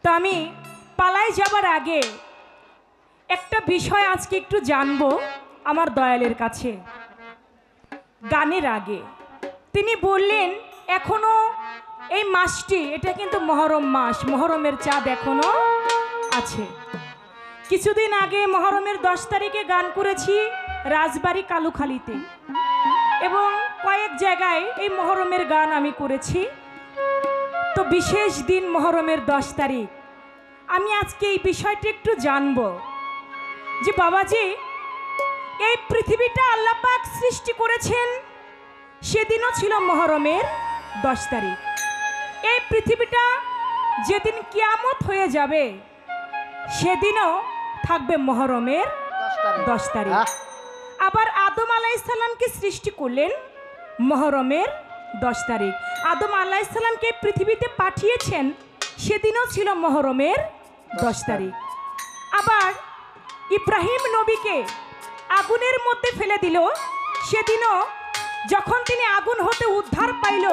তো আমি পালাই যাবার আগে একটা বিষয় আজকে একটু জানবো আমার দয়ালের কাছে। গানের আগে তিনি বললেন এখনো এই মাসটি, এটা কিন্তু মহরম মাস, মহরমের চাঁদ এখনো আছে। কিছুদিন আগে মহরমের 10 তারিখে গান করেছি রাজবাড়ি কালুখালীতে, এবং কয়েক জায়গায় এই মহরমের গান আমি করেছি। তো বিশেষ দিন মহরমের 10 তারিখ, আমি আজকে এই বিষয়টি একটু জানবো যে বাবাজি, এই পৃথিবীটা আল্লাহ পাক সৃষ্টি করেছেন, সেদিনও ছিল মহরমের 10 তারিখ। এই পৃথিবীটা যেদিন কিয়ামত হয়ে যাবে সেদিনও থাকবে মহরমের 10 তারিখ। আবার আদম আলাইহিস সালামকে সৃষ্টি করলেন মহরমের 10 তারিখ। আদম আলাইহিস সালামকে পৃথিবীতে পাঠিয়েছেন, সেদিনও ছিল মহরমের 10 তারিখ। আবার ইব্রাহিম নবীকে আগুনের মধ্যে ফেলে দিল, সেদিনও যখন তিনি আগুন হতে উদ্ধার পাইল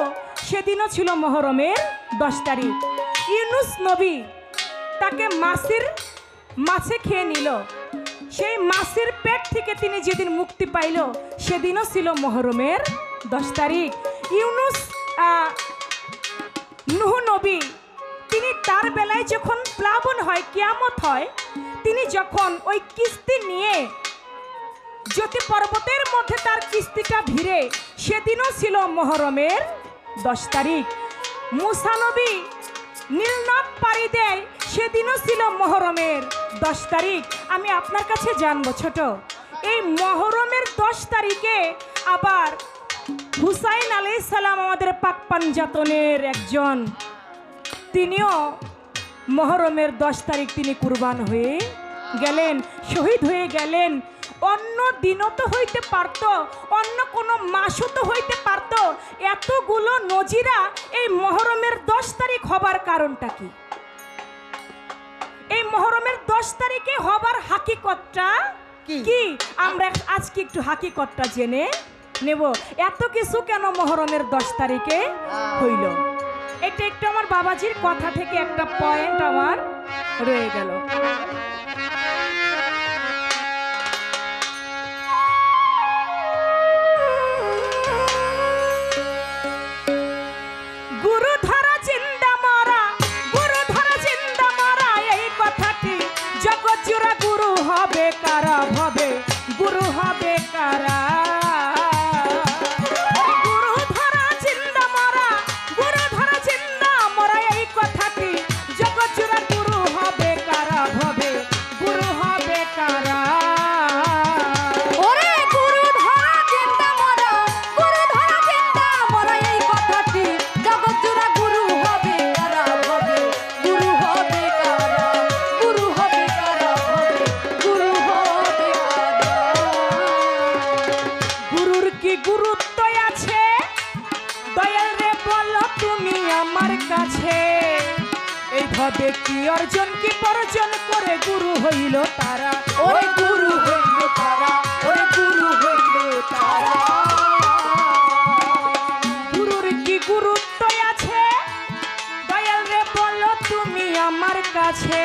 সেদিনও ছিল মহরমের 10 তারিখ। ইউনুস নবী তাকে মাছে খেয়ে নিল, সেই মাছের পেট থেকে তিনি যেদিন মুক্তি পাইল সেদিনও ছিল মহরমের 10 তারিখ। নূহ নবী, তিনি তার বেলায় যখন প্লাবন হয়, কিয়ামত হয়, তিনি যখন ওই কিস্তি নিয়ে জ্যোতি পর্বতের মধ্যে তার কিস্তিটা ভিড়ে, সেদিনও ছিল মহরমের 10 তারিখ। মুসা নবী নীলনদ পাড়ি দেয়, সেদিনও ছিল মহরমের 10 তারিখ। আমি আপনার কাছে জানবো ছোট, এই মহরমের 10 তারিখে আবার হুসাইন আলাইহিস সালাম, আমাদের পাক পাঞ্জাতনের একজন, তিনিও মহরমের 10 তারিখ তিনি কুরবান হয়ে গেলেন, শহীদ হয়ে গেলেন। অন্য দিনও তো হইতে পারত, অন্য কোনো মাসও তো হইতে পারত, এতগুলো নজিরা এই মহরমের 10 তারিখ হবার কারণটা কি? এই মহরমের 10 তারিখে হবার হাকিকতটা কি? আমরা আজকে একটু হাকিকতটা জেনে নেব, এত কিছু কেন মহরমের 10 তারিখে হইল। এটা একটু আমার বাবাজির কথা থেকে একটা পয়েন্ট আমার রয়ে গেল। কারা হবে গুরু হবে কারা, গুরু ধরা জিন্দা মরা, গুরু ধরা জিন্দা মরা, এই কথাটি জগৎ জুড়া গুরু হবে কারা, হবে গুরু হবে কারা। ওরে গুরু ধরা জিন্দা মরা, গুরু ধরা জিন্দা মরা, এই কথাটি জগৎ জুড়া গুরু হবে কারা, হবে গুরু হবে কারা, গুরু হবে কারা, হবে গুরু। গুরুর কি গুরুত্ব আছে দয়াল রে বলো তুমি আমার কাছে, এইভাবে কি অর্জন কি বর্জন করে গুরু হইল তারা, ওরে গুরু হইল তারা, ওরে গুরু হইল তারা। গুরুর কি গুরুত্ব আছে দয়াল রে বলো তুমি আমার কাছে,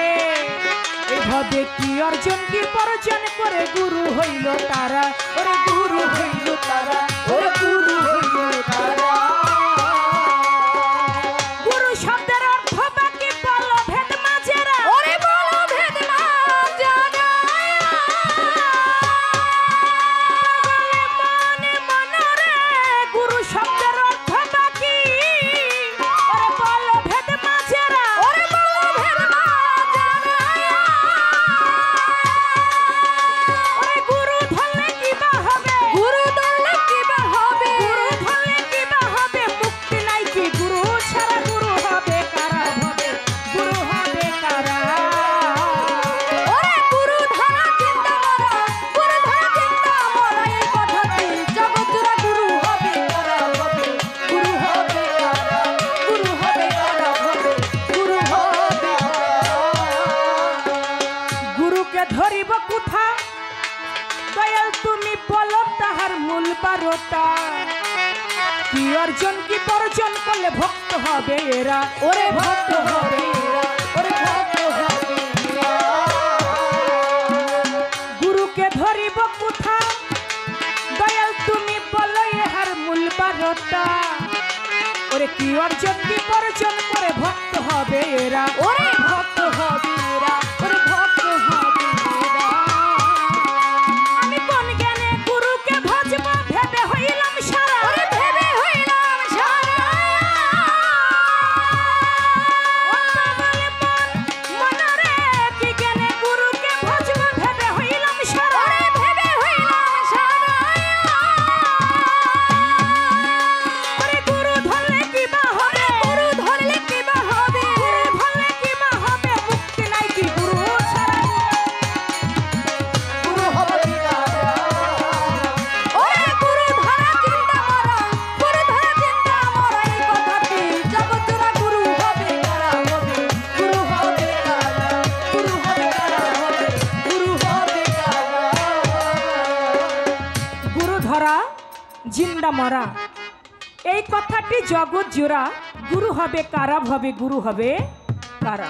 এভাবে কি অর্জন কি বর্জন করে গুরু হইল তারা, ওরে গুরু হইল তারা, ওরে গুরু হইল তারা। গুরু শব্দের অর্থ বাকি বলো ভেদ মাজেরা, ওরে বলো ভেদ মাজেরা। মনে মনরে গুরু শব্দের অর্থ বাকি, ওরে বলো ভেদ মাজেরা, ওরে বলো ভেদ মাজেরা। গুরু ধরলে কি বা হবে, গুরু ধরলে কি বা হবে, গুরু ধরলে কি বা হবে, মুক্তি নাই কি গুরু ছাড়া, গুরু হবে কারা, হবে গুরু হবে কারা। ওরে গুরু ধরা চিন্তা মরা, গুরু ধরা চিন্তা মরা, এই কথাটি জগৎ জুড়া গুরু হবে কারা, হবে গুরু হবে কারা, গুরু হবে কারা, হবে গুরু হবে কারা। গুরুকে ধরিব কোথা দয়াল তুমি বলো তাহার মূল বারোটা, কি অর্জন কি বর্জন করলে ভক্ত হবে এরা, ওরে ভক্ত হবে এরা, ওরে ভক্ত হবে এরা, ওরে ভক্ত হবে এরা, ওরে ভক্ত হবে এরা। আমি কোন জ্ঞানে গুরুকে ভজব ভেবে হইলাম সারা, ওরে ভেবে হইলাম সারা। মনরে কি জ্ঞানে গুরুকে ভজব ভেবে হইলাম সারা, ওরে ভেবে হইলাম সারা। ওরে গুরু ধরলে কি বা হবে, গুরু ধরলে কি বা হবে, গুরু ধরলে কি বা হবে, মুক্তি নাই কি গুরু ছাড়া। গুরু হবে কারা, ওরে গুরু ধরা চিন্তা মরা, গুরু ধরা চিন্তা মরা, এই কথাটি জগৎজোড়া গুরু হবে কারা হবে, গুরু হবে কারা, গুরু হবে কারা হবে, গুরু হবে কারা। গুরু ধরা জিন্দা মরা, এই কথাটি জগৎ জোড়া। গুরু হবে কারা হবে, গুরু হবে কারা।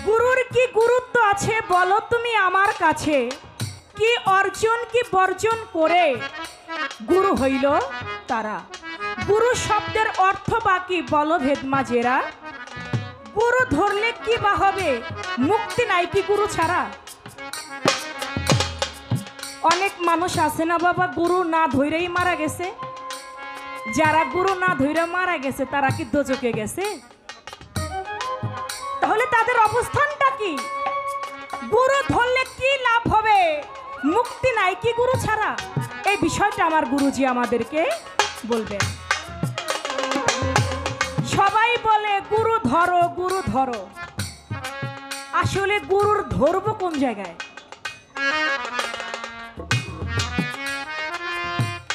গুরুর কি গুরুত্ব আছে বলো তুমি আমার কাছে, কি অর্জন কি বর্জন করে গুরু হইল তারা। গুরু শব্দের অর্থ বাকি বলো ভেদমাজেরা, গুরু ধরলে কি বা হবে, মুক্তি নাই কি গুরু ছাড়া। অনেক মানুষ আছে না বাবা, গুরু না ধইরেই মারা গেছে। যারা গুরু না ধইরে মারা গেছে তারা কি দোজকে গেছে? তাহলে তাদের অবস্থানটা কি? গুরু ধরলে কি লাভ হবে, মুক্তি নাই কি গুরু ছাড়া। এই বিষয়টা আমার গুরুজি আমাদেরকে বলবেন। সবাই বলে গুরু ধরো গুরু ধরো, আসলে গুরুর ধরবো কোন জায়গায়?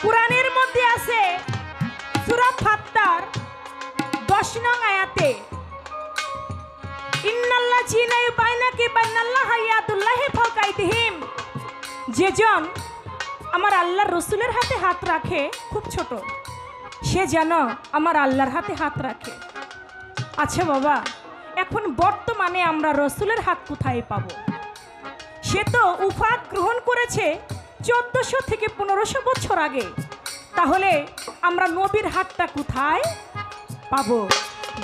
কুরআনের মধ্যে আছে সূরা ফাত্তার 10 নং আয়াতে, ইন্নাল্লাযীনা ইউবাইনাকা বাইনাল্লাহি ইয়াদুল্লাহি ফাওকা আইদিহিম। যেজন আমার আল্লাহর রাসূলের হাতে হাত রাখে, খুব ছোট, সে যেন আমার আল্লাহর হাতে হাত রাখে। আচ্ছা বাবা, এখন বর্তমানে আমরা রাসূলের হাত কোথায় পাবো? সে তো উফাত গ্রহণ করেছে 1400 থেকে 1500 বছর আগে। তাহলে আমরা নবীর হাতটা কোথায় পাবো?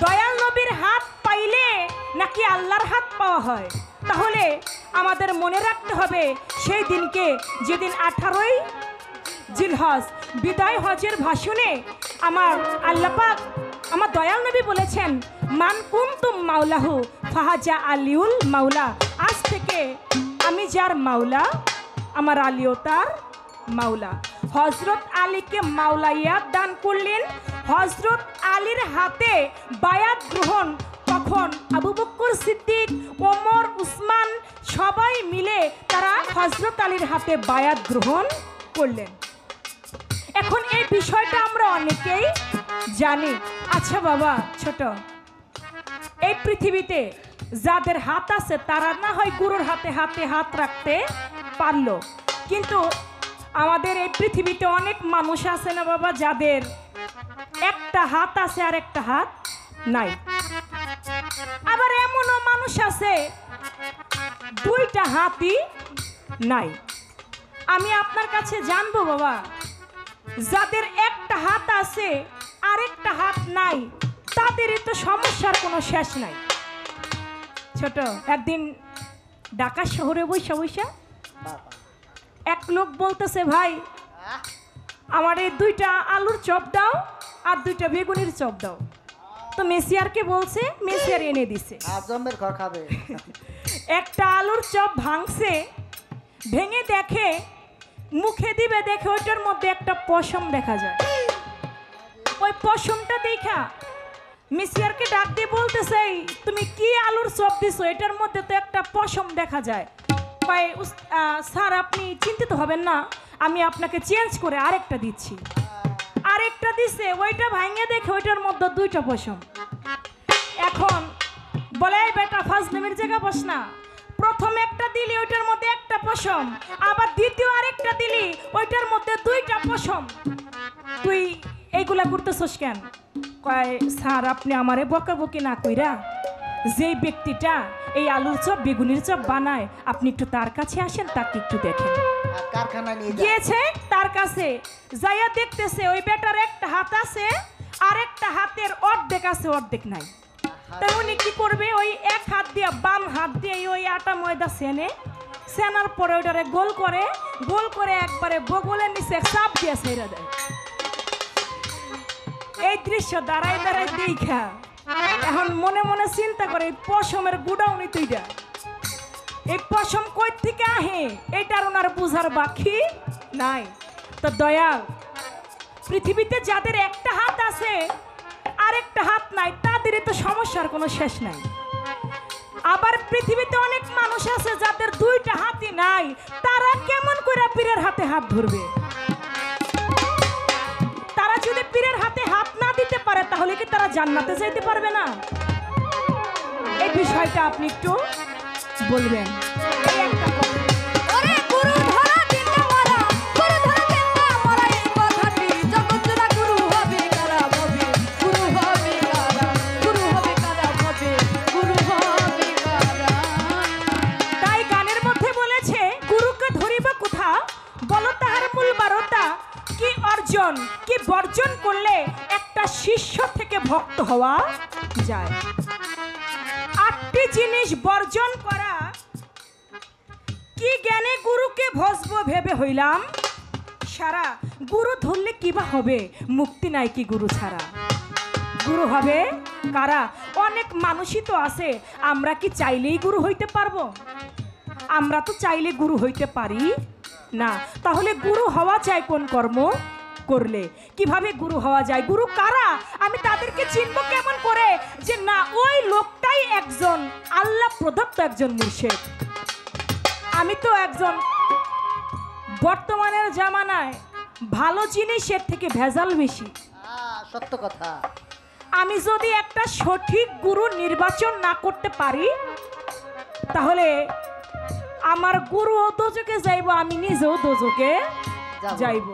দয়াল নবীর হাত পাইলে নাকি আল্লাহর হাত পাওয়া হয়? তাহলে আমাদের মনে রাখতে হবে সেই দিনকে, যেদিন 18ই জিলহজ বিদায় হজের ভাষণে আমার আল্লাহ পাক, আমার দয়াল নবী বলেছেন, মান কুনতুম মাওলাহু ফাহাজা আলিউল মাওলা। আজ থেকে আমি যার মাওলা, আমার আলীও তার মাওলা। হজরত আলীকে মাওলাইয়াত দান করলেন। হজরত আলীর হাতে বায়াত গ্রহণ তখন আবু বকর সিদ্দিক, ওমর, উসমান সবাই মিলে তারা হজরত আলীর হাতে বায়াত গ্রহণ করলেন। এখন এই বিষয়টা আমরা অনেকেই জানি। আচ্ছা বাবা, ছোট, এই পৃথিবীতে যাদের হাত আছে তারা না হয় গুরুর হাতে হাতে হাত রাখতে পারলো, কিন্তু আমাদের এই পৃথিবীতে অনেক মানুষ আছে না বাবা, যাদের একটা হাত আছে আর একটা হাত নাই। আবার এমনও মানুষ আছে দুইটা হাতই নাই। আমি আপনার কাছে জানবো বাবা, যাদের একটা হাত আছে আর একটা হাত নাই, তাদেরই তো সমস্যার কোনো শেষ নাই। ছোট, একদিন ঢাকা শহরে বৈশা বৈশা এক লোক বলতেছে, ভাই আমার এই 2টা আলুর চপ দাও আর 2টা বেগুনের চপ দাও। তো মেসিয়ারকে বলছে, মেসিয়ার এনে দিছে। আজমের ঘর খাবে। একটা আলুর চপ ভাঙছে, ভেঙে দেখে, মুখে দিবে, দেখে ওইটার মধ্যে একটা পশম দেখা যায়। ওই পশমটা দেখা মেসিয়ারকে ডাক দিয়ে বলতেছে, তুমি কি আলুর চপ দিছো, এটার মধ্যে তো একটা পশম দেখা যায়। কয়, স্যার আপনি চিন্তিত হবেন না, আমি আপনাকে চেঞ্জ করে আরেকটা দিচ্ছি। আরেকটা দিছে, ওইটা ভাঙে দেখে ওইটার মধ্যে 2টা পশম। এখন বলে, বেটা ফাজলামির জায়গা বস না, প্রথম একটা দিলি ওইটার মধ্যে একটা পশম, আবার দ্বিতীয় আরেকটা দিলি ওইটার মধ্যে 2টা পশম, তুই এইগুলা করতেছস কেন? কয়, স্যার আপনি আমারে বকাবকি না কইরা যেই ব্যক্তিটা এই আলুর চপ বেগুনের চপ বানায়, আপনি একটু তার কাছে আসেন, তাকে একটু দেখেন। কারখানা নিয়ে গিয়েছে তার কাছে, যাইয়া দেখতেছে ওই বেটার একটা হাত আছে অর্ধেক আছে অর্ধেক নাই। তাই উনি কি করবে, ওই এক হাত দিয়ে বাম হাত দিয়ে ওই আটা ময়দা সেনার পরে ওইটারে গোল করে একবারে বগলের নিচে চাপ দিয়ে ছেড়ে দেয়। এই দৃশ্য দাঁড়াই দাঁড়াই দেখা এখন মনে মনে চিন্তা করে এই পশমের গুডাউনি তুইটা, এই পশম কই থেকে আহে এটার ওনার বুঝার বাকি নাই। তো দয়াল, পৃথিবীতে যাদের একটা হাত আছে আর একটা হাত নাই তাদেরই তো সমস্যার কোনো শেষ নাই। আবার পৃথিবীতে অনেক মানুষ আছে যাদের দুইটা হাতই নাই, তারা কেমন করে পীরের হাতে হাত ধরবে? তারা যদি পীরের হাতে হাত না দিতে পারে তাহলে কি তারা জান্নাতে যেতে পারবে না? এই বিষয়টা আপনি একটু বলবেন। এই একটা কথা। ওরে গুরু ধরা দিনটা মারা, গুরু ধরা দিনটা মারা, এই কথাটি জগৎজোড়া গুরু হবে কারা হবে, গুরু হবে কারা, গুরু হবে কারা হবে, গুরু হবে কারা। তাই গানের মধ্যে বলেছে, গুরুকে ধরিব কোথা, বলো তাহার মূল বারতা, কি অর্জন কি বর্জন করলে একটা শিষ্য থেকে ভক্ত হওয়া যায়। 8টি জিনিস বর্জন করা, কি জ্ঞানে গুরুকে ভসব ভেবে হইলাম সারা, গুরু ধরলে কি বা হবে, মুক্তি নাই কি গুরু ছাড়া। গুরু হবে কারা? অনেক মানুষই তো আছে, আমরা কি চাইলেই গুরু হইতে পারবো? আমরা তো চাইলে গুরু হইতে পারি না। তাহলে গুরু হওয়া চাই কোন কর্ম করলে? কিভাবে গুরু হওয়া যায়? গুরু কারা? আমি তাদেরকে চিনব কেমন করে যে না ওই লোকটাই একজন আল্লাহ প্রদত্ত একজন মুর্শিদ? আমি তো একজন, বর্তমানের জামানায় ভালো জিনিসের থেকে ভেজাল বেশি। সত্য কথা। আমি যদি একটা সঠিক গুরু নির্বাচন না করতে পারি তাহলে আমার গুরুও দোজকে যাইব, আমি নিজেও দোজকে যাইব।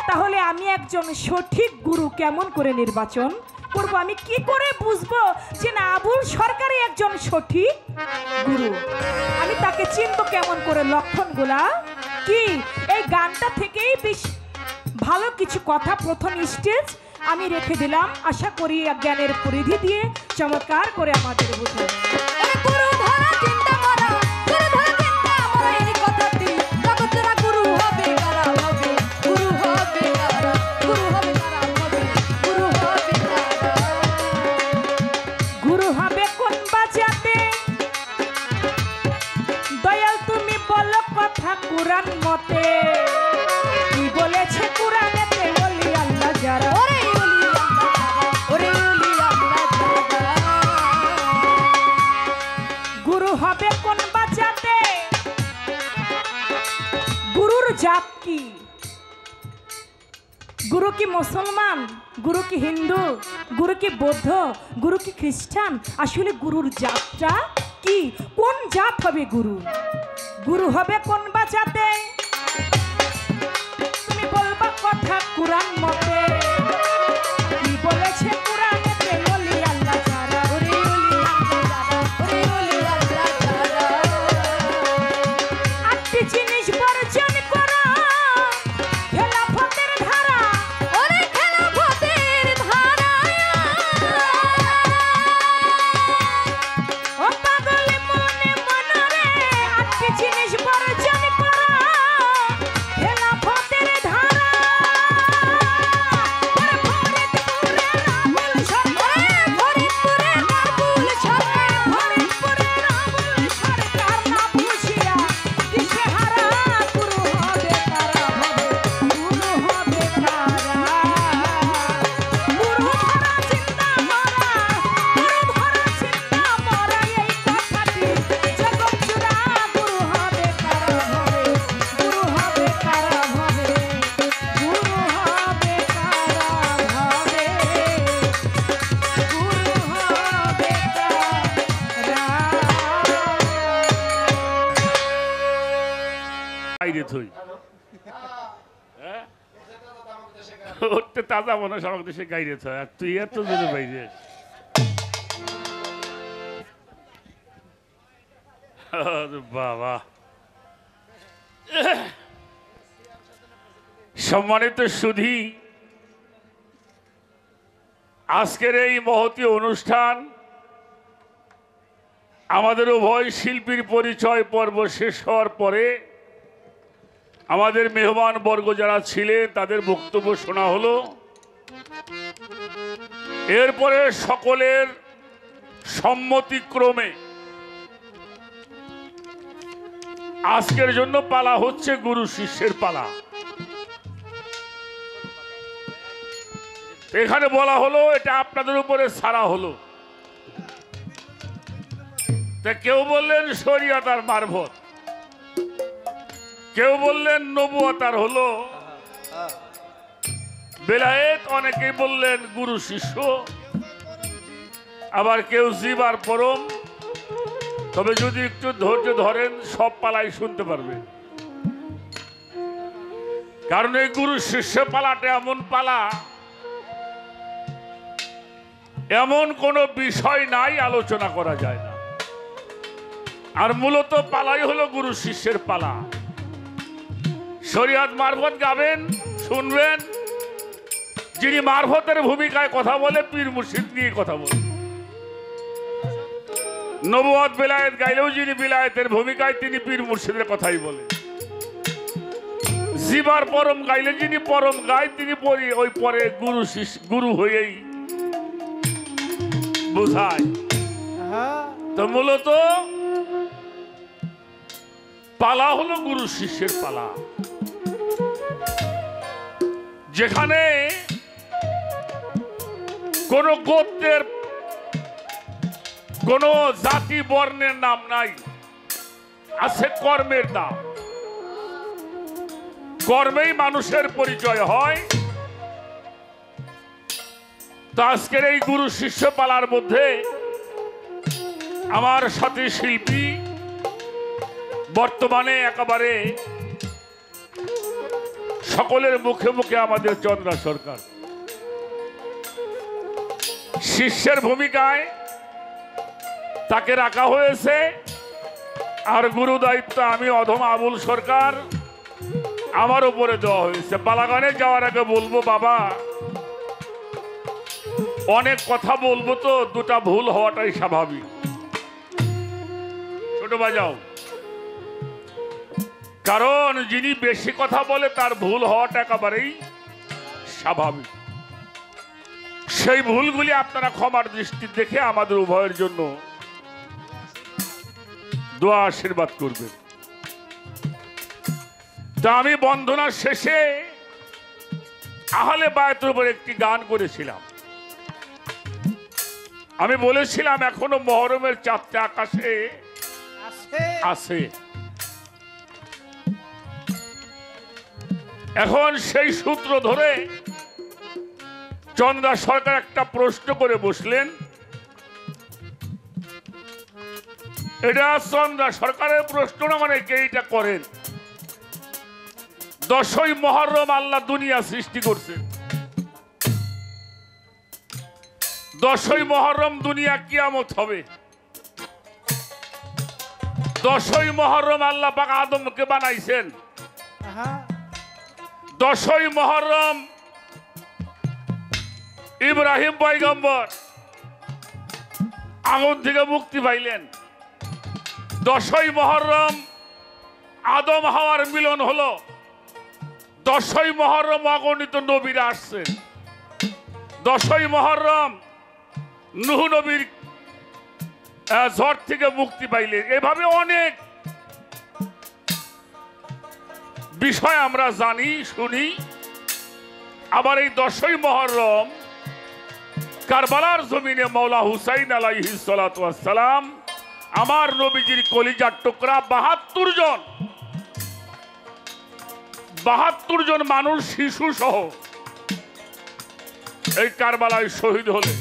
তাহলে আমি একজন সঠিক গুরু কেমন করে নির্বাচন করব? আমি কি করে বুঝবো যে না আবুল সরকারই একজন সঠিক গুরু? আমি তাকে চিনব কেমন করে? লক্ষণগুলা কি? এই গানটা থেকেই বেশ ভালো কিছু কথা প্রথম স্টেজ আমি রেখে দিলাম। আশা করি জ্ঞানের পরিধি দিয়ে চমৎকার করে আমাদের বোঝাবে। ওরে গুরু ধরা দিনটা মারা, গুরু ধরা দিনটা মারা, এই কথাটি জগৎজোড়া গুরু হবে কারা হবে, গুরু হবে কারা, গুরু হবে কারা হবে, গুরু হবে কারা। গুরু হবে কোন বাজাতে, দয়াল তুমি বলো কথা কুরআন মতে, কি বলেছে কুরআনেতে ওলি আল্লাহ যারা। ওরে ওলি আল্লাহ যারা, ওরে ওলি আল্লাহ যারা। গুরু হবে কোন বাজাতে, গুরুর জাত কি? গুরু কি মুসলমান, গুরু কি হিন্দু, গুরু কি বৌদ্ধ, গুরু কি খ্রিস্টান? আসলে গুরুর জাতটা কি? কোন জাত হবে গুরু? গুরু হবে কোন বাজাতে, তুমি বলবা কথা কুরআন মতে, কি বলেছে কুরআনেতে ওলি আল্লাহ যারা। ওরে ওলি আল্লাহ যারা, ওরে ওলি আল্লাহ যারা। 8টি জিনিস বর্জন করা, খেলাফতের ধারা, ওরে খেলাফতের ধারা। ও পাগল মনে মনরে, 8টি জিনিস বর্জন করা, খেলাফতের ধারা। ওরে ফরিদপুরের আবুল সরকার, ফরিদপুরের আবুল সরকার, ফরিদপুরের আবুল সরকার না বুঝিয়া দিশেহারা, গুরু হবে কারা হবে, গুরু হবে কারা। গুরু ধরা চিন্তা মরা, গুরু ধরা চিন্তা মরা, এই কথাটি জগৎজোড়া গুরু হবে কারা হবে, গুরু হবে কারা হবে, গুরু হবে কারা হবে, গুরু হবে কারা। বাইরে থই হ্যাঁ উঠতে তাজা মনে সড়ক দেশে গাইরে থয় আর তুই এত জোরে বাইরে আরে বাবা সম্মানিত সুধী আজকের এই মহতী অনুষ্ঠান আমাদের উভয় শিল্পীর পরিচয় পর্ব শেষ হওয়ার পরে আমাদের মেহমান বর্গ যারা ছিলেন তাদের বক্তব্য শোনা হলো। এরপরে সকলের সম্মতিক্রমে আজকের জন্য পালা হচ্ছে গুরু শিষ্যের পালা। এখানে বলা হলো এটা আপনাদের উপরে ছাড়া হলো। তা কেউ বললেন শরিয়ত আর মারফত, কেউ বললেন নবুয়ত আর হলো বেলায়েত, অনেকেই বললেন গুরু শিষ্য, আবার কেউ জীব আর পরম। তবে যদি একটু ধৈর্য ধরেন সব পালাই শুনতে পারবেন, কারণ এই গুরু শিষ্য পালাটা এমন পালা, এমন কোনো বিষয় নাই আলোচনা করা যায় না। আর মূলত পালাই হলো গুরু শিষ্যের পালা। শরিয়ত মারফত গাবেন, শুনবেন, যিনি মারফতের ভূমিকায় কথা বলে পীর মুর্শিদ নিয়ে কথা বলে। নবুয়ত বেলায়েত গাইলেও যিনি বিলায়েতের ভূমিকায় তিনি পীর মুর্শিদের কথাই বলে। জীবার পরম গাইলে যিনি পরম গায় তিনি ওই পরে গুরু শিষ্য গুরু হয়েই বোঝায়। তো মূলত পালা হলো গুরু শিষ্যের পালা, যেখানে কোন গোত্রের কোন জাতি বর্ণের নাম নাই, আছে কর্মের নাম। কর্মেই মানুষের পরিচয় হয়। তো আজকের এই গুরু শিষ্য পালার মধ্যে আমার সাথী শিল্পী বর্তমানে একেবারে সকলের মুখে মুখে আমাদের চন্দ্রা সরকার। শিষ্যের ভূমিকায় তাকে রাখা হয়েছে, আর গুরু দায়িত্ব আমি অধম আবুল সরকার, আমার উপরে দেওয়া হয়েছে। পালাগানে যাওয়ার আগে বলবো, বাবা অনেক কথা বলবো, তো দুটা ভুল হওয়াটাই স্বাভাবিক। ছোট বাজাও, কারণ যিনি বেশি কথা বলে তার ভুল হওয়াটা একেবারেই স্বাভাবিক। সেই ভুলগুলি আপনারা ক্ষমার দৃষ্টি দেখে আমাদের উভয়ের জন্য দোয়া আশীর্বাদ করবেন। তা আমি বন্ধনার শেষে আহলে বায়াতের উপর একটি গান করেছিলাম। আমি বলেছিলাম এখনো মহরমের চাঁদটা আকাশে আছে। এখন সেই সূত্র ধরে চন্দ্রা সরকার একটা প্রশ্ন করে বসলেন। এটা চন্দ্রা সরকারের প্রশ্ন না, মানে কে এটা করেন। 10ই মুহররম আল্লাহ দুনিয়া সৃষ্টি করছে। 10ই মুহররম দুনিয়া কিয়ামত হবে। 10ই মুহররম আল্লাহ পাক আদমকে বানাইছেন। 10ই মুহররম ইব্রাহিম পয়গম্বর আগুন থেকে মুক্তি পাইলেন। 10ই মুহররম আদম হাওয়ার মিলন হলো। 10ই মুহররম অগণিত নবীরা আসছেন। 10ই মুহররম নূহ নবীর ঝড় থেকে মুক্তি পাইলেন। এভাবে অনেক বিষয় আমরা জানি, শুনি। আবার এই 10ই মুহররম কারবালার জমিনে মৌলা হুসাইন আলাইহিস সালাতু ওয়াস সালাম, আমার নবীজির কলিজার টুকরা 72 জন মানুষ শিশু সহ এই কারবালায় শহীদ হলে।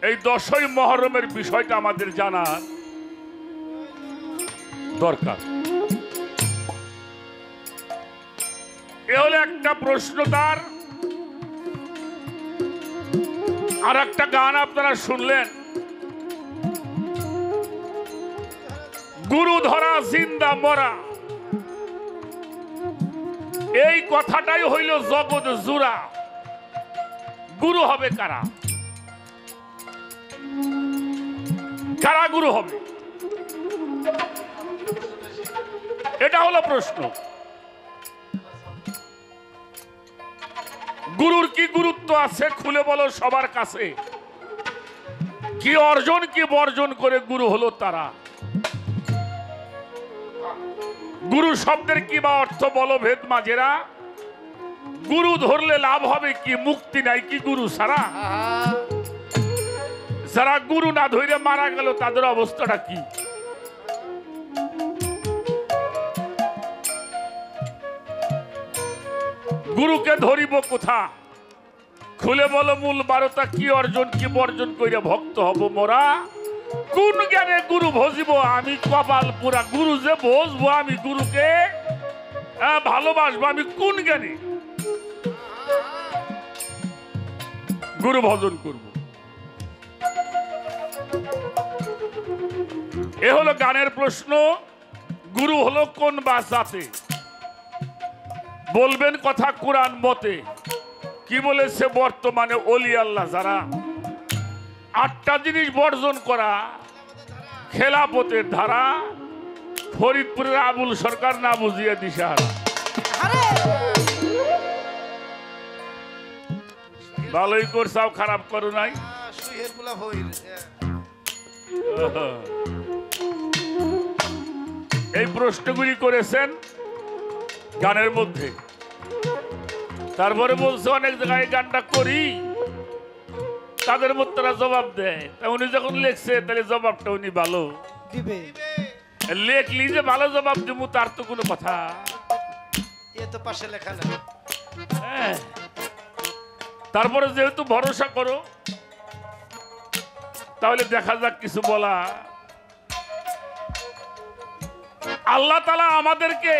এই 10ই মুহররমের বিষয়টা আমাদের জানা দরকার। এ হলো একটা প্রশ্ন তার। আর একটা গান আপনারা শুনলেন, গুরু ধরা জিন্দা মরা। এই কথাটাই হইল জগৎ জুড়া। গুরু হবে কারা? কারা গুরু হবে? এটা হলো প্রশ্ন। গুরুর কি গুরুত্ব আছে খুলে বলো সবার কাছে। কি অর্জন কি বর্জন করে গুরু হলো তারা? গুরু শব্দের কি বা অর্থ বলো ভেদ মাঝেরা? গুরু ধরলে লাভ হবে কি? মুক্তি নাই কি গুরু ছাড়া? যারা গুরু না ধরে মারা গেল তাদের অবস্থাটা কি? গুরুকে ধরিব কোথা? খুলে বলো মূল বারোটা কি অর্জন কি বর্জন কইরা ভক্ত হব মোরা? কোন জ্ঞানে গুরু ভজিব আমি কপাল পুরা? গুরু যে বসবো আমি গুরুকে ভালোবাসবো আমি কোন জ্ঞানে গুরু ভজন করব? এ হলো গানের প্রশ্ন। গুরু হলো কোন বাসাতে? বলবেন কথা কোরআন মতে। কি বলেছে বর্তমানে ওলি আল্লাহ যারা? 8টা জিনিস বর্জন করা খেলাপথের ধারা। ফরিদপুরের আবুল সরকার না বুঝিয়ে দিশার। ভালোই করছাও, খারাপ করো নাই। এই প্রশ্নগুলি করেছেন গানের মধ্যে। তারপরে বলছে অনেক জায়গায় গানটা করি, তাদের মধ্যে তারা জবাব দেয়। তা উনি যখন লেখছে তাহলে জবাবটা উনি ভালো দিবে। লেখলি যে ভালো জবাব দিব তার তো কোনো কথা। এ তো পাশে লেখা না। হ্যাঁ, তারপরে যেহেতু ভরসা করো তাহলে দেখা যাক কিছু বলা। আল্লাহ তাআলা আমাদেরকে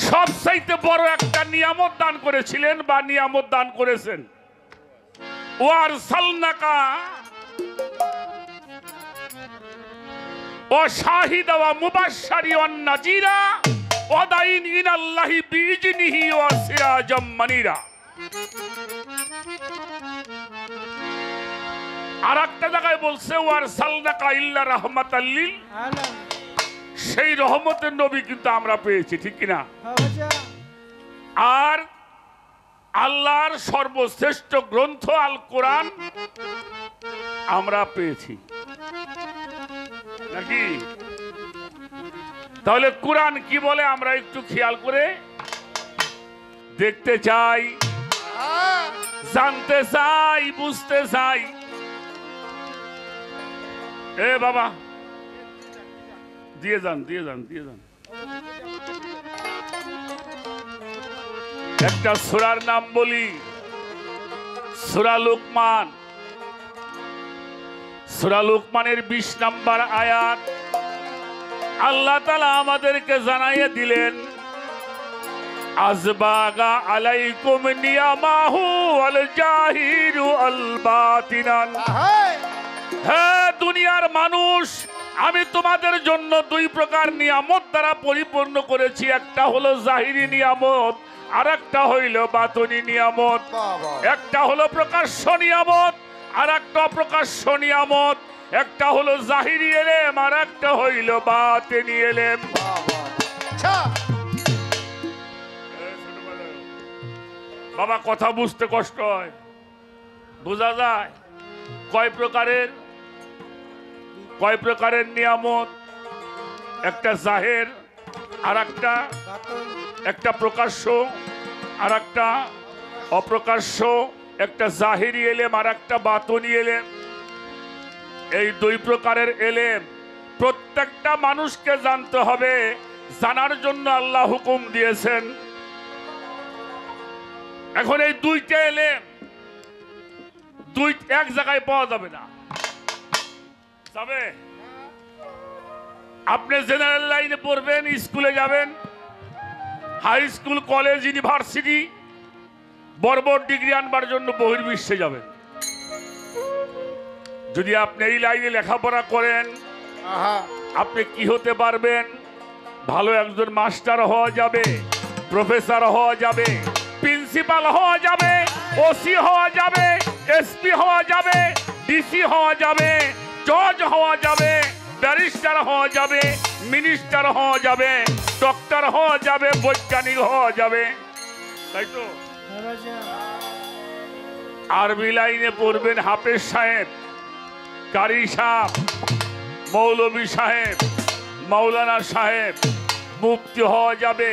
সবচাইতে বড় একটা নিয়ামত দান করেছিলেন বা নিয়ামত দান করেছেন। ওয়ারসালনাকা ওয়া শাহিদা ওয়া মুবাশশিরা ওয়া নাযীরা ওয়া দাঈন ইলাল্লাহি বিইজনিহি ওয়া সিরাজাম মানিরা। আর একটা জায়গায় বলছে ওয়ারসালনাকা ইল্লা রাহমাতাল লিল আলামিন। সেই রহমতের নবী কিন্তু আমরা পেয়েছি, ঠিক কিনা? আর আল্লাহর সর্বশ্রেষ্ঠ গ্রন্থ আল কোরআন আমরা পেয়েছি নাকি? তাহলে কোরআন কি বলে আমরা একটু খেয়াল করে দেখতে চাই, জানতে চাই, বুঝতে চাই। এ বাবা দিয়ে যান, দিয়ে যান, দিয়ে যান। একটা সূরার নাম বলি, সূরা লুকমান। সূরা লুকমানের 20 নম্বর আয়াত আল্লাহ তাআলা আমাদেরকে জানাইয়ে দিলেন, আজবাগা আলাইকুম নিয়ামাহু আল জাহিরু আল বাতিনান। হ্যাঁ দুনিয়ার মানুষ, আমি তোমাদের জন্য 2 প্রকার নিয়ামত দ্বারা পরিপূর্ণ করেছি। একটা হলো জাহিরি নিয়ামত, আর একটা হইল বাতনি নিয়ামত। একটা হলো প্রকাশ্য নিয়ামত, আর একটা অপ্রকাশ্য নিয়ামত। একটা হলো জাহিরি এলেম, আর একটা হইল বাতিনি এলেম। বাবা কথা বুঝতে কষ্ট হয়, বোঝা যায় কয় প্রকারের নিয়ামত। একটা জাহের, আর একটা প্রকাশ্য, আর একটা অপ্রকাশ্য। একটা জাহিরি এলেম আর একটা বাতনি এলেম। এই 2 প্রকারের এলেম প্রত্যেকটা মানুষকে জানতে হবে। জানার জন্য আল্লাহ হুকুম দিয়েছেন। এখন এই 2টা এলেম এক জায়গায় পাওয়া যাবে না। যাবে? আপনি জেনারেল লাইনে পড়বেন, স্কুলে যাবেন, হাই স্কুল, কলেজ, ইউনিভার্সিটি, বড় বড় ডিগ্রি আনবার জন্য বহির্বিশ্বে যাবেন। যদি আপনি এই লাইনে লেখাপড়া করেন, আপনি কি হতে পারবেন? ভালো একজন মাস্টার হওয়া যাবে, প্রফেসর হওয়া যাবে, প্রিন্সিপাল হওয়া যাবে, ওসি হওয়া যাবে, এসপি হওয়া যাবে, ডিসি হওয়া যাবে, জজ হওয়া যাবে, ব্যারিস্টার হওয়া যাবে, মিনিস্টার হওয়া যাবে, ডক্টর হওয়া যাবে, বৈজ্ঞানিক হওয়া যাবে, তাই তো? আরবি লাইনে পড়বেন হাফেজ সাহেব, কারি সাহেব, মৌলভী সাহেব, মাওলানা সাহেব, মুফতি হওয়া যাবে,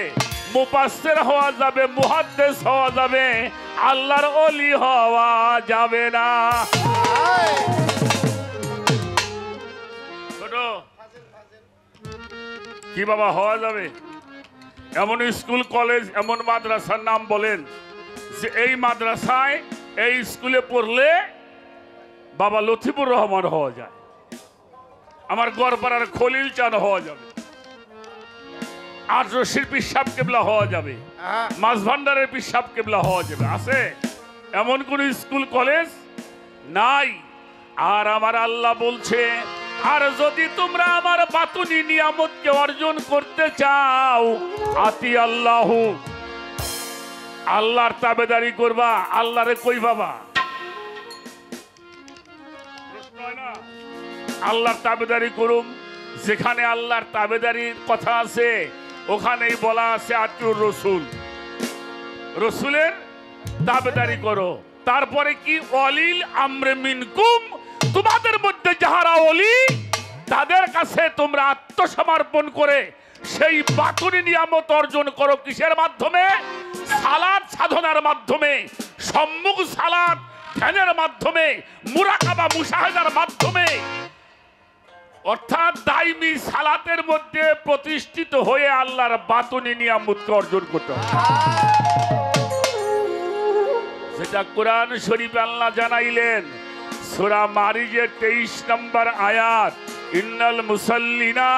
মুফাসসির হওয়া যাবে, মুহাদ্দিস হওয়া যাবে, আল্লাহর ওলি হওয়া যাবে না। ছোট কি বাবা হওয়া যাবে? এমন স্কুল কলেজ এমন মাদ্রাসার নাম বলেন যে এই মাদ্রাসায় এই স্কুলে পড়লে বাবা লতিফুর রহমান হওয়া যায়, আমার গড়পাড়ার খলিল চান হওয়া যাবে, আটরশির পিসাব কেবলা হওয়া যাবে, মাছ ভান্ডারের পিসাব কেবলা হওয়া যাবে। আছে এমন কোন স্কুল কলেজ নাই। আর আমার আল্লাহ বলছে, আর যদি তোমরা আমার বাতুনি নিয়ামতকে অর্জন করতে চাও, আতি আল্লাহ, আল্লাহর তাবেদারি করবা। আল্লাহরে কই বাবা? আল্লাহর তাবেদারি করুম। যেখানে আল্লাহর তাবেদারির কথা আছে ওখানেই বলা আছে আতিউর রসুল, রসুলের তাবেদারি করো। তারপরে কি? অলিল আমরে মিনকুম, তোমাদের মধ্যে যাহারা অলি তাদের কাছে তোমরা আত্মসমর্পণ করে সেই বাতুনি নিয়ামত অর্জন করো। কিসের মাধ্যমে? সালাত সাধনার মাধ্যমে, সম্মুখ সালাত ধ্যানের মাধ্যমে, মুরাকাবা মুশাহাদার মাধ্যমে, অর্থাৎ দাইমি সালাতের মধ্যে প্রতিষ্ঠিত হয়ে আল্লাহর বাতুনি নিয়ামতকে অর্জন করতে হবে। যেটা কোরআন শরীফ আল্লাহ জানাইলেন সূরা মারিজের 23 নম্বর আয়াত, ইন্নাল মুসাল্লিনা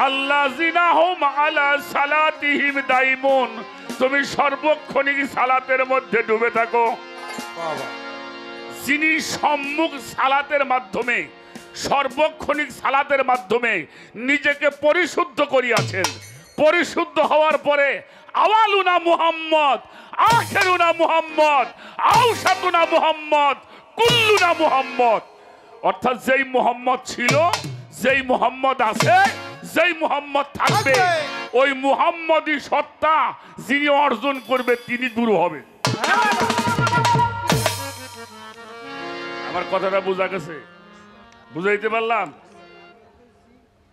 আল্লাযিনা হুম আলা সালাতিহিম দাইমুন। তুমি সর্বক্ষণিক সালাতের মধ্যে ডুবে থাকো। যিনি সম্মুখ সালাতের মাধ্যমে, সর্বক্ষণিক সালাতের মাধ্যমে নিজেকে পরিশুদ্ধ করিয়াছেন, পরিশুদ্ধ হওয়ার পরে আওয়ালুনা মুহাম্মদ, আখিরুনা মুহাম্মদ, আওসাতুনা মুহাম্মদ, কুল্লুনা মুহাম্মদ, অর্থাৎ যেই মুহাম্মদ ছিল, যেই মুহাম্মদ আছে, যেই মুহাম্মদ থাকবে, ওই মুহাম্মদী সত্তা যিনি অর্জন করবে তিনি গুরু হবে। আমার কথাটা বোঝা গেছে? বুঝাইতে পারলাম?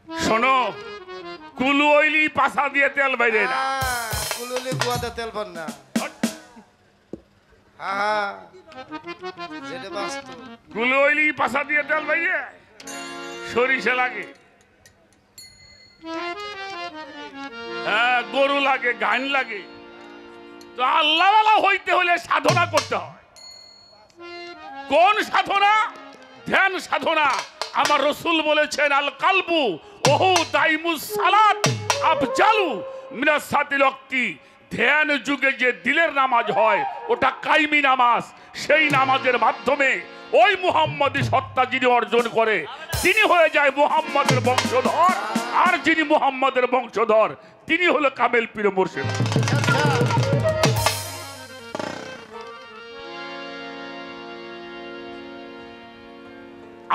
শোনো, কুলু ওইলি পাছা দিয়ে তেল বাইরে না, কুলুলি গুয়াতে তেল ভর না। হ্যাঁ, যেটা বাস্তব। কুলু ওইলি পাছা দিয়ে তেল বাইরে সরিষা লাগে, হ্যাঁ গরু লাগে, গান লাগে। তো আল্লাহওয়ালা হইতে হলে সাধনা করতে হয়। কোন সাধনা? ধ্যান সাধনা। আমার রসুল বলেছেন, আল কালবু ওহু দাইমুস সালাত আফজালু মিনাস সাতিল ওয়াক্তি। ধ্যান যুগে যে দিলের নামাজ হয় ওটা কাইমি নামাজ। সেই নামাজের মাধ্যমে ওই মুহাম্মদী সত্তা যিনি অর্জন করে তিনি হয়ে যায় মুহাম্মদের বংশধর। আর যিনি মুহাম্মদের বংশধর তিনি হলো কামেল পীর মুর্শিদ।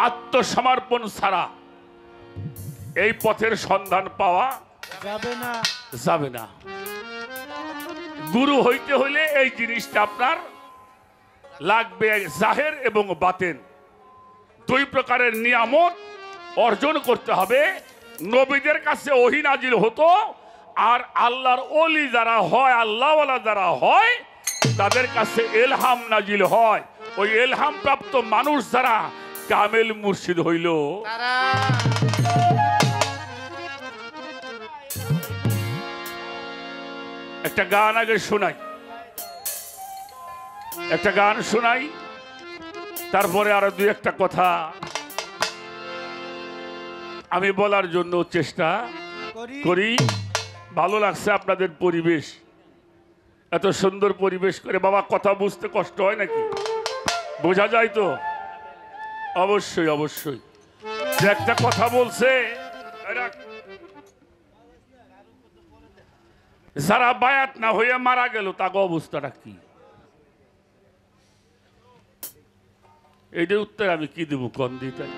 আত্মসমর্পণ ছাড়া এই পথের সন্ধান পাওয়া যাবে না, যাবে না। গুরু হইতে হলে এই জিনিসটা আপনার লাগবে, জাহের এবং বাতেন দুই প্রকারের নিয়ামত অর্জন করতে হবে। নবীদের কাছে ওহী নাজিল হতো, আর আল্লাহর ওলি যারা হয়, আল্লাহওয়ালা যারা হয় তাদের কাছে এলহাম নাজিল হয়। ওই এলহাম প্রাপ্ত মানুষ যারা কামেল মুর্শিদ হইল। একটা গান আগে শোনাই, একটা গান শোনাই, তারপরে আরো দুই একটা কথা আমি বলার জন্য চেষ্টা করি। ভালো লাগছে আপনাদের পরিবেশ, এত সুন্দর পরিবেশ করে। বাবা কথা বুঝতে কষ্ট হয় নাকি? বোঝা যায় তো? অবশ্যই অবশ্যই। যে একটা কথা বলছে, যারা বায়াত না হয়ে মারা গেল তাকে অবস্থাটা কি? এইটার উত্তর আমি কি দেবো কন দিই তাই?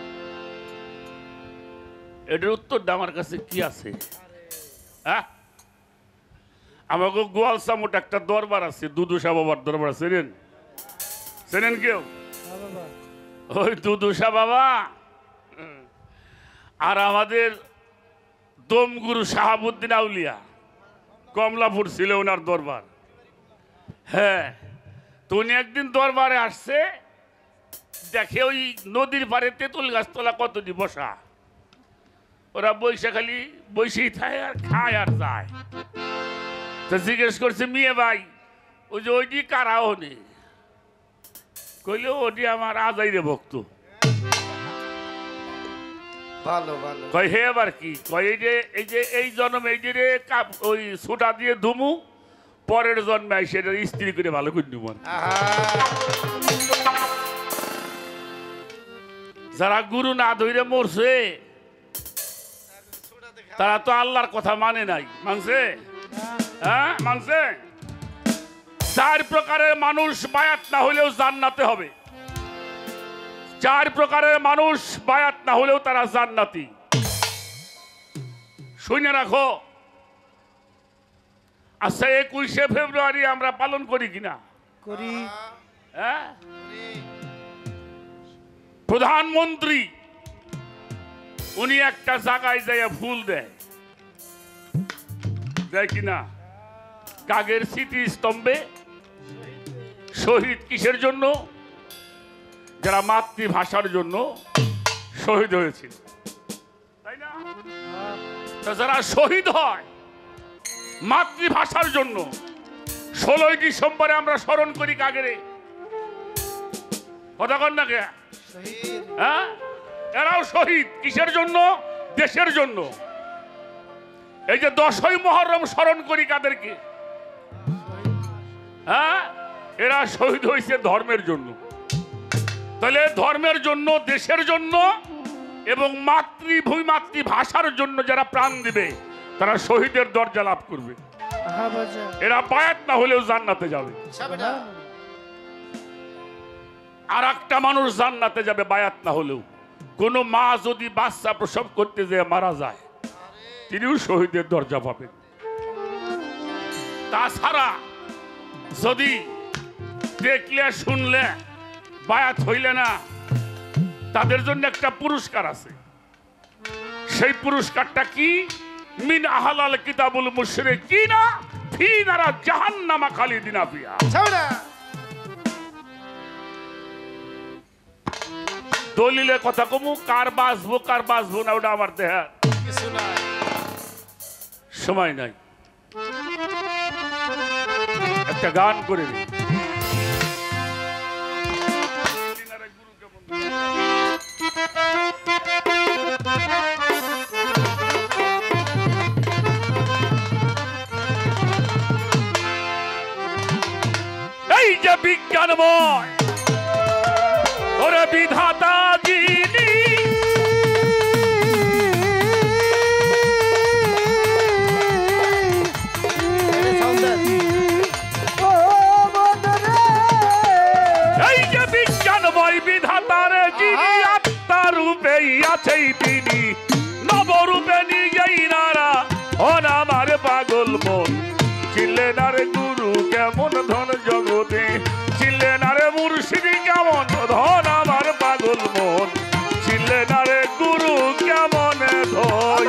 এটার উত্তরটা আমার কাছে কি আছে? হ্যাঁ, আমাকে গোয়াল সামুট একটা দরবার আছে, দুদুসা বাবার দরবার, চেনেন? চেনেন কেউ? ওই দুদুসা বাবা আর আমাদের দমগুরু শাহাবুদ্দিন আউলিয়া কমলাপুর ছিল ওনার দরবার। হ্যাঁ, তো উনি একদিন দরবারে আসছে, দেখে ওই নদীর পাড়ে তেঁতুল গাছতলা কতটি বসা, ওরা বৈশা খালি বৈশেই থাকে আর খায় আর যায়। তো জিজ্ঞেস করছে, মেয়ে ভাই ওই যে ওইটি কারাও নেই? কইলে ওটি আমার আজাইরে ভক্ত। ভালো ভালো। কয় হে আবার কি? কয় এই জন্ম এই যে রে ওই সুটা দিয়ে ধুমু, পরের জন্মে সেটা স্ত্রী করে ভালো করে নিব। আহা, যারা গুরু না ধরে মরছে তারা তো আল্লাহর কথা মানে নাই। মানছে? হ্যাঁ মানছে। 4 প্রকারের মানুষ বায়াত না হলেও জান্নাতে হবে। 4 প্রকারের মানুষ বায়াত না হলেও তারা জান্নাতি। শুনে রাখো। আচ্ছা, 21শে ফেব্রুয়ারি আমরা পালন করি কিনা? করি। হ্যাঁ, প্রধানমন্ত্রী উনি একটা জায়গায় যাইয়া ফুল দেয় কিনা? কাগের স্মৃতি স্তম্ভে। শহীদ কিসের জন্য? যারা মাতৃভাষার জন্য শহীদ হয়েছিল, তাই না? তো যারা শহীদ হয় মাতৃভাষার জন্য, 16ই ডিসেম্বরে আমরা স্মরণ করি কাগেরে। কথা কন না কে? শহীদ। হ্যাঁ, এরাও শহীদ কিসের জন্য? দেশের জন্য। এই যে 10ই মুহররম স্মরণ করি কাদেরকে? হ্যাঁ, এরা শহীদ হয়েছে ধর্মের জন্য। তাহলে ধর্মের জন্য, দেশের জন্য এবং মাতৃভাষার জন্য যারা প্রাণ দিবে তারা শহীদের দরজা লাভ করবে। আহা বাজা। এরা বায়াত না হলেও জান্নাতে যাবে। যাবে না। আর একটা মানুষ জান্নাতে যাবে বায়াত না হলেও। কোন মা যদি বাচ্চা প্রসব করতে যেয়ে মারা যায়, তিনিও শহীদের দরজা পাবেন। তাছাড়া যদি দেখলে শুনলে বায়াত হইলে না, তাদের জন্য একটা পুরস্কার আছে। সেই পুরস্কারটা কি? মিন আহলাল কিতাবুল মুশরিকিনা ফি নারা জাহান্নামা খালিদিনা ফিহা। যাবে না। দলিলের কথা কমু, কার বাঁচবো না ওটা আমার দেহার কিছু নাই। সময় নাই। একটা গান করে দিই। এই যে বিজ্ঞানময় ওরে বিধাতা যিনি, এই যে বিজ্ঞানময় বিধাতার যিনি, আত্মারূপেই আছেই তিনি, নবরূপে নিজেই নারা হন আমার পাগল মন। ছিলেন আর গুরু কেমন ধন জগতে, ছিলেন আরে মুর্শিদি কেমন ধন আমার পাগল মন, ছিলেন আরে গুরু কেমন ধন।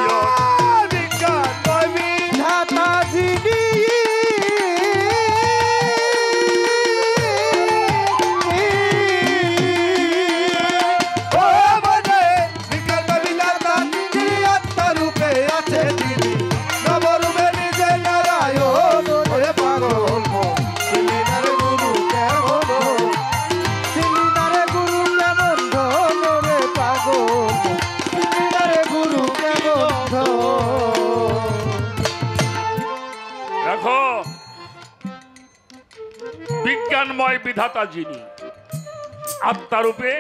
বিজ্ঞানময় বিধাতা যিনি, আত্মারূপে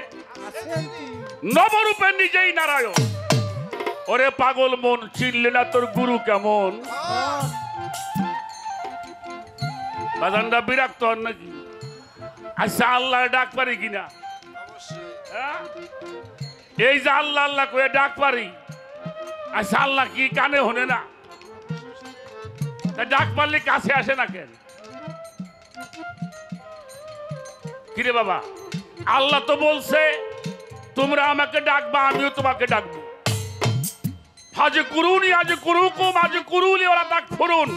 নবরূপে নিজেই নারায়ণ। ওরে পাগল মন, চিনলে না তোর গুরু কেমন? বাজানটা বিরক্ত হন নাকি? আচ্ছা আল্লাহ ডাক পারি কিনা? হ্যাঁ? এই যে আল্লাহ আল্লাহ করে ডাক পারি, আচ্ছা আল্লাহ কি কানে হনে না? তা ডাক পারলে কাছে আসে না কেন? কিরে বাবা, আল্লাহ তো বলছে তোমরা আমাকে ডাকবা, আমিও তোমাকে ডাকবো। হাজ কুরুনি আজ কুরুকুম আজ কুরুলি ওরা ডাক ফুরুন,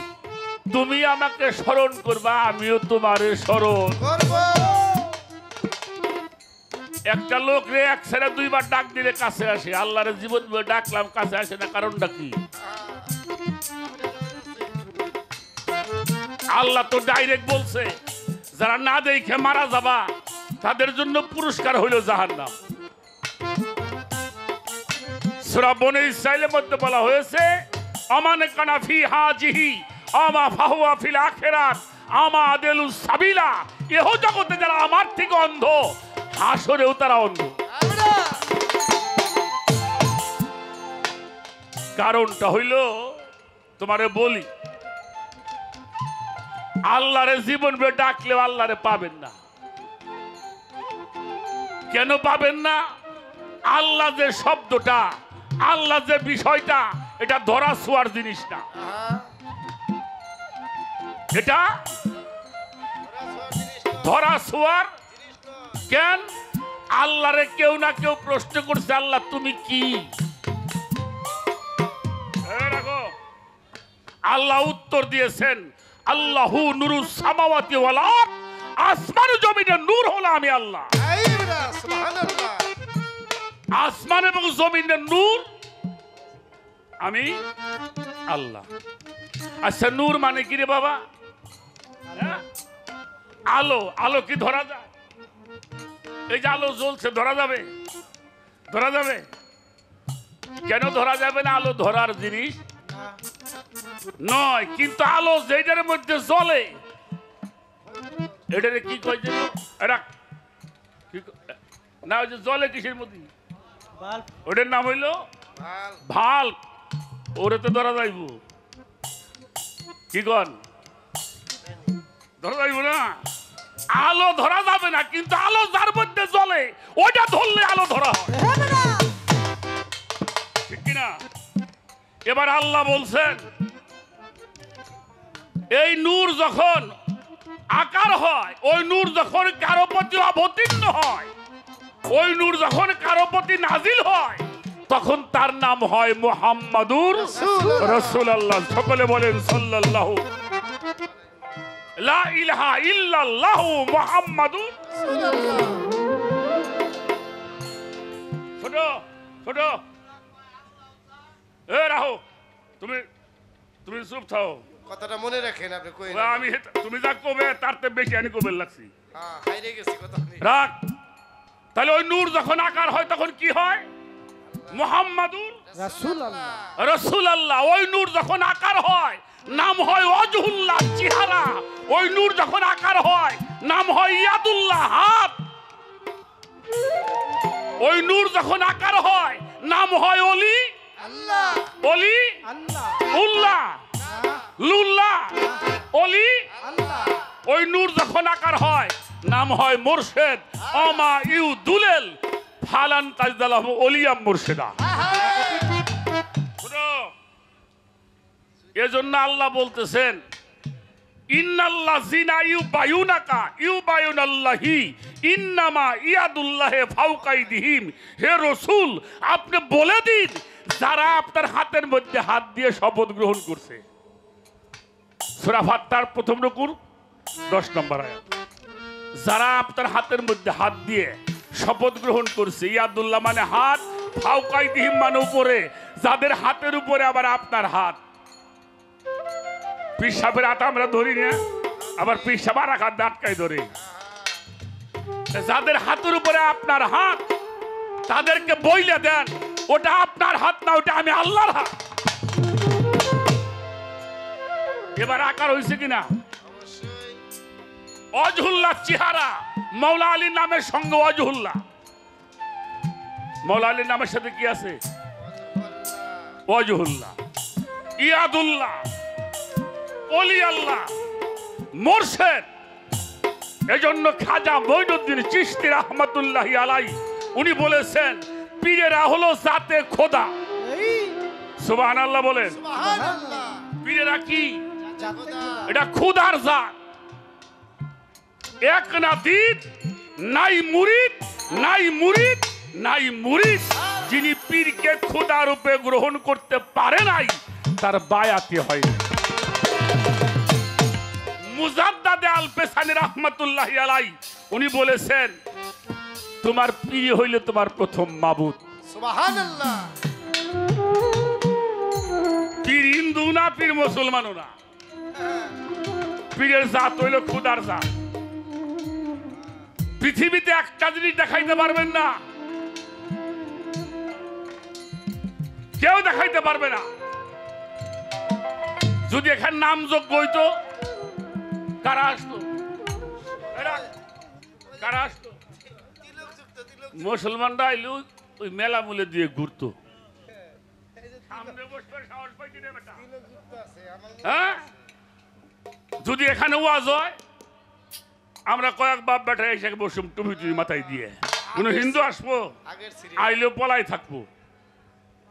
তুমি আমাকে স্মরণ করবা, আমিও তোমারে স্মরণ করব। একটা লোক রে এক ছেড়ে দুইবার ডাক দিলে কাছে আসে, আল্লাহর জীবন ডাকলাম কাছে আসে না, কারণটা কি? আল্লাহ তো ডাইরেক্ট বলছে যারা না দেখে মারা যাবা তাদের জন্য পুরস্কার হইল জাহান্নাম। সূরা বনী ইসরাঈলের মধ্যে বলা হয়েছে আমান কানা ফি হাজিহি আমা ফাহুয়া ফিল আখিরাত আমা আদেলু সাবিলা। এহ জগতে যারা আমার থেকে অন্ধ, হাসরেও তারা অন্ধ। কারণটা হইল তোমারে বলি, আল্লাহরে জীবন ডাকলেও আল্লাহরে পাবেন না। কেন পাবেন না? আল্লাহ যে শব্দটা, আল্লাহ যে বিষয়টা, এটা ধরা ছোঁয়ার জিনিস না। এটা ধরা ছোঁয়ার কেন? আল্লাহরে কেউ না কেউ প্রশ্ন করছে, আল্লাহ তুমি কি? রাখো, আল্লাহ উত্তর দিয়েছেন আল্লাহু নুরুস সামাওয়াতি ওয়াল আরদ, আসমান জমিনের নূর হলো আমি আল্লাহ। আইরা সুবহানাল্লাহ। আসমান এবং জমিনের নূর আমি আল্লাহ। আচ্ছা নূর মানে কি রে বাবা? হ্যাঁ? আলো। আলো কি ধরা যায়? এই যে আলো জ্বলছে ধরা যাবে? ধরা যাবে? কেন ধরা যাবে না? আলো ধরার জিনিস নয়। কিন্তু আলো যেটার মধ্যে জ্বলে এটারে কি কয় যেন? এরা না ওই যে জ্বলে কিসের মধ্যে? বাল্ব। ওটার নাম হইল ভাল। ভাল। ওরে তো ধরা যাইব, কি কন? ধরা যাইব না। আলো ধরা যাবে না, কিন্তু আলো যার মধ্যে জ্বলে ওইটা ধরলে আলো ধরা হয়, ঠিক কিনা? এবার আল্লাহ বলছেন এই নূর যখন আকার হয়, ওই নূর যখন কারো প্রতি অবতীর্ণ হয়, ওই নূর যখন কারো প্রতি নাজিল হয়, তখন তার নাম হয় মুহাম্মাদুর রাসূলুল্লাহ। সকলে বলেন সাল্লাল্লাহু লা ইলাহা ইল্লাল্লাহু মুহাম্মাদুর। ছোট ছোট এ রাহো, তুমি তুমি চুপ থাও। কথাটা মনে রাখেন আপনি কই। আমি তুমি যা কবে তার থেকে বেশি আমি কবে লাগছি। হ্যাঁ হাইরে গেছি কথা নেই। রাখ। তাহলে ওই নূর যখন আকার হয় তখন কি হয়? মুহাম্মাদুর রাসূলুল্লাহ। রাসূলুল্লাহ। ওই নূর যখন আকার হয় নাম হয় ওয়াজহুল্লাহ, চেহারা। ওই নূর যখন আকার হয় নাম হয় ইয়াদুল্লাহ, হাত। ওই নূর যখন আকার হয় নাম হয় অলি আল্লাহ। অলি আল্লাহ। উল্লাহ লুল্লাহ অলি। আল্লাহ। ওই নূর যখন আকার হয় নাম হয় মুর্শেদ। আমা ইউ দুলেল ফালান তাজদালাহ অলিয়াম মুর্শেদা। এজন্য আল্লাহ বলতেছেন ইন্নাল্লাযিনা ইউবায়ুনাকা ইউবায়ুনাল্লাহি ইন্নামা ইয়াদুল্লাহি ফাওকা আইদিহিম। হে রাসূল, আপনি বলে দিন যারা আপনার হাতের মধ্যে হাত দিয়ে শপথ গ্রহণ করছে। সূরা ফাত্তার প্রথম রুকুর 10 নম্বর আয়াত। যারা আপনার হাতের মধ্যে হাত দিয়ে শপথ গ্রহণ করছে, ইয়াদুল্লাহ মানে হাত, ফাওকা আইদিহিম মানে উপরে, যাদের হাতের উপরে আবার আপনার হাত। পিসাবের হাত আমরা ধরি না, আবার পিসাব আর হাত আটকাই ধরে। যাদের হাতের উপরে আপনার হাত তাদেরকে বইলে দেন ওটা আপনার হাত না, ওটা আমি আল্লাহর হাত। এবার আকার হয়েছে কিনা? ওয়াজহুল্লাহ চেহারা। মাওলা আলীর নামের সঙ্গে ওয়াজহুল্লাহ। মাওলা আলীর নামের সাথে কি আছে? ওয়াজহুল্লাহ। ইয়াদুল্লাহ, অলি আল্লাহ, মোরশেদ। এজন্য খাজা মঈনুদ্দিন চিশতি রাহমাতুল্লাহি আলাইহি উনি বলেছেন পীরেরা হলো জাতে খোদা। সুবহানাল্লাহ বলেন। সুবহানাল্লাহ। পীরেরা কি? এটা খোদার জাত। এক নাদিদ, নাই মুরিদ, নাই মুরিদ, নাই মুরিদ। যিনি পীরকে খোদা রূপে গ্রহণ করতে পারে নাই তার বায়াতি হয়নি। মুজাদ্দাদে আল পেসানি রাহমাতুল্লাহি আলাইহি উনি বলেছেন তোমার পীর হইলে তোমার প্রথম মাবুদ। সুবহানাল্লাহ। পীর হিন্দু না, পীর মুসলমানও না, পীরের জাত হইল খোদার জাত। পৃথিবীতে একটা জিনিস দেখাইতে পারবেন না, কেউ দেখাইতে পারবে না। যদি এখানে নামযোগ্য হইতো কারা আসতো? কারা আসতো? মুসলমানরা আইলো ওই মেলা মূলে দিয়ে ঘুরতো। সামনে বসবে সাহস পাইতি রে বেটা। হ্যাঁ, যদি এখানে ওয়াজ হয় আমরা কয়েক বাপ বেটা এসে বসুম টুপি টুপি মাথায় দিয়ে, কোন হিন্দু আসবো আগের সিরিয়াল আইলেও পলাই থাকবো,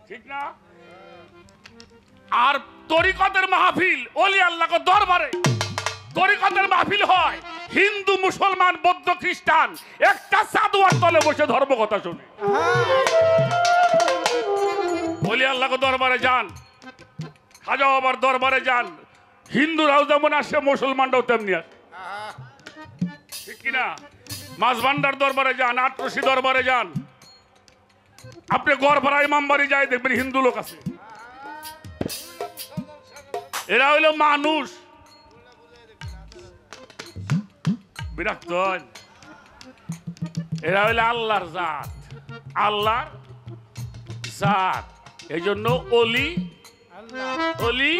ঠিক না? আর তরিকতের মাহফিল ওলি আল্লাহর দরবারে তরিকতের মাহফিল হয়, হিন্দু মুসলমান বৌদ্ধ খ্রিস্টান একটা সাধুয়ার তলে বসে ধর্ম কথা শুনে। ওলি আল্লাহর দরবারে যান, খাজা বাবার দরবারে যান, হিন্দুরাও যেমন আসে মুসলমানরাও তেমনি আসে, ঠিক কিনা? মাছ ভান্ডার দরবারে যান, আটরশি দরবারে যান, আপনি গড়পাড়া ইমামবাড়ি যাই দেখবেন হিন্দু লোক আছে। এরা হইল মানুষ, বিরক্ত হন। এরা হইল আল্লাহর জাত, আল্লাহর জাত। এই জন্য অলি অলি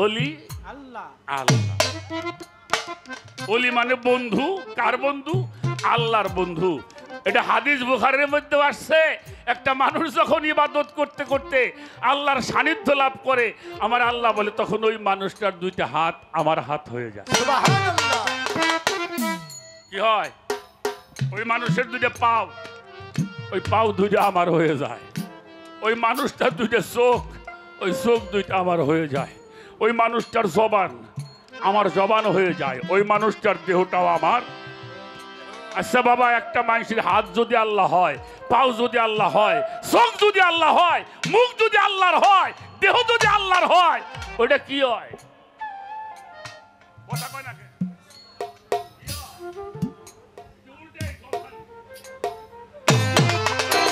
অলি আল্লাহ। অলি মানে বন্ধু। কার বন্ধু? আল্লাহর বন্ধু। এটা হাদিস বুখারীর মধ্যে আসছে, একটা মানুষ যখন ইবাদত করতে করতে আল্লাহর সান্নিধ্য লাভ করে, আমার আল্লাহ বলে তখন ওই মানুষটার দুইটা হাত আমার হাত হয়ে যায়। সুবহানাল্লাহ। কি হয়? ওই মানুষের দুইটা পাও, ওই পাও দুইটা আমার হয়ে যায়। ওই মানুষটার দুইটা চোখ, ওই চোখ দুইটা আমার হয়ে যায়। ওই মানুষটার জবান আমার জবান হয়ে যায়। ওই মানুষটার দেহটাও আমার। আচ্ছা বাবা, একটা মানুষের হাত যদি আল্লাহ হয়, পাও যদি আল্লাহ হয়, চোখ যদি আল্লাহ হয়, মুখ যদি আল্লাহর হয়, দেহ যদি আল্লাহর হয়, ওইটা কি হয়? কথা কয় না কে?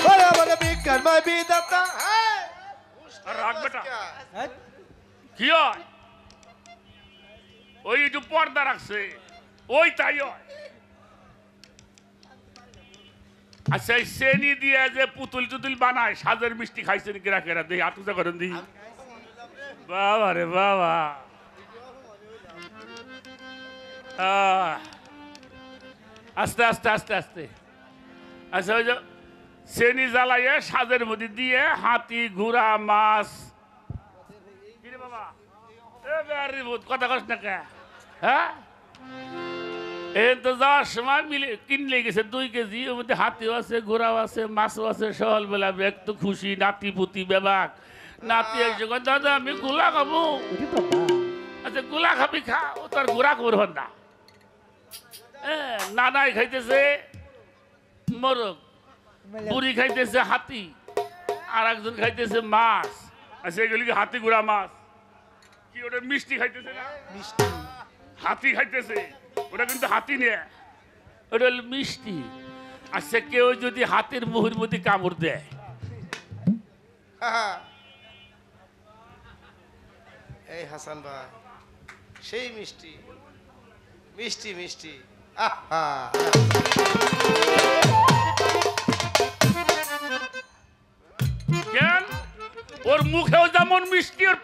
বড় বড় বিজ্ঞানময় বিধাতা। হ্যাঁ। আর রাখ বেটা। কি হয়? ওই একটু পর্দা রাখছে, ওই তাই হয়। আচ্ছা, এই চেনি দিয়ে যে পুতুল টুতুল বানায়, সাজের মিষ্টি খাইছেন কেরা কেরা? দেখি আটুজা করেন দি। বাবা রে বাবা, আস্তে আস্তে আস্তে আস্তে। আচ্ছা, ওই যে চেনি জ্বালাইয়ে সাজের মধ্যে দিয়ে হাতি ঘোড়া মাছ, কিরে বাবা কথা কস না কে? হ্যাঁ, এই তো যাওয়ার সময় মিলে কিনলে গেছে 2 কেজি, ওর মধ্যে হাতিও আছে, ঘোড়াও আছে, মাছও আছে। সকালবেলা একটু খুশি, নাতি পুতি বেবাক। নাতি এসে কয়, দাদা আমি গোলা খাবো। আচ্ছা, গোলা খাবি খা, ও তোর ঘোড়া করব না। নানাই খাইতেছে মোরগ, বুড়ি খাইতেছে হাতি, আর একজন খাইতেছে মাছ। আচ্ছা, এগুলি কি হাতি ঘোড়া মাছ? কি ওটা মিষ্টি খাইতেছে না? হাতি খাইতেছে, ওটা কিন্তু হাতি নেয়, ওটা হলো মিষ্টি। আচ্ছা, কেউ যদি হাতির মুহুর মধ্যে কামড় দেয়, এই হাসান ভাই সেই মিষ্টি মিষ্টি মিষ্টি। কেন? ওর মুখেও যেমন মিষ্টি, ওর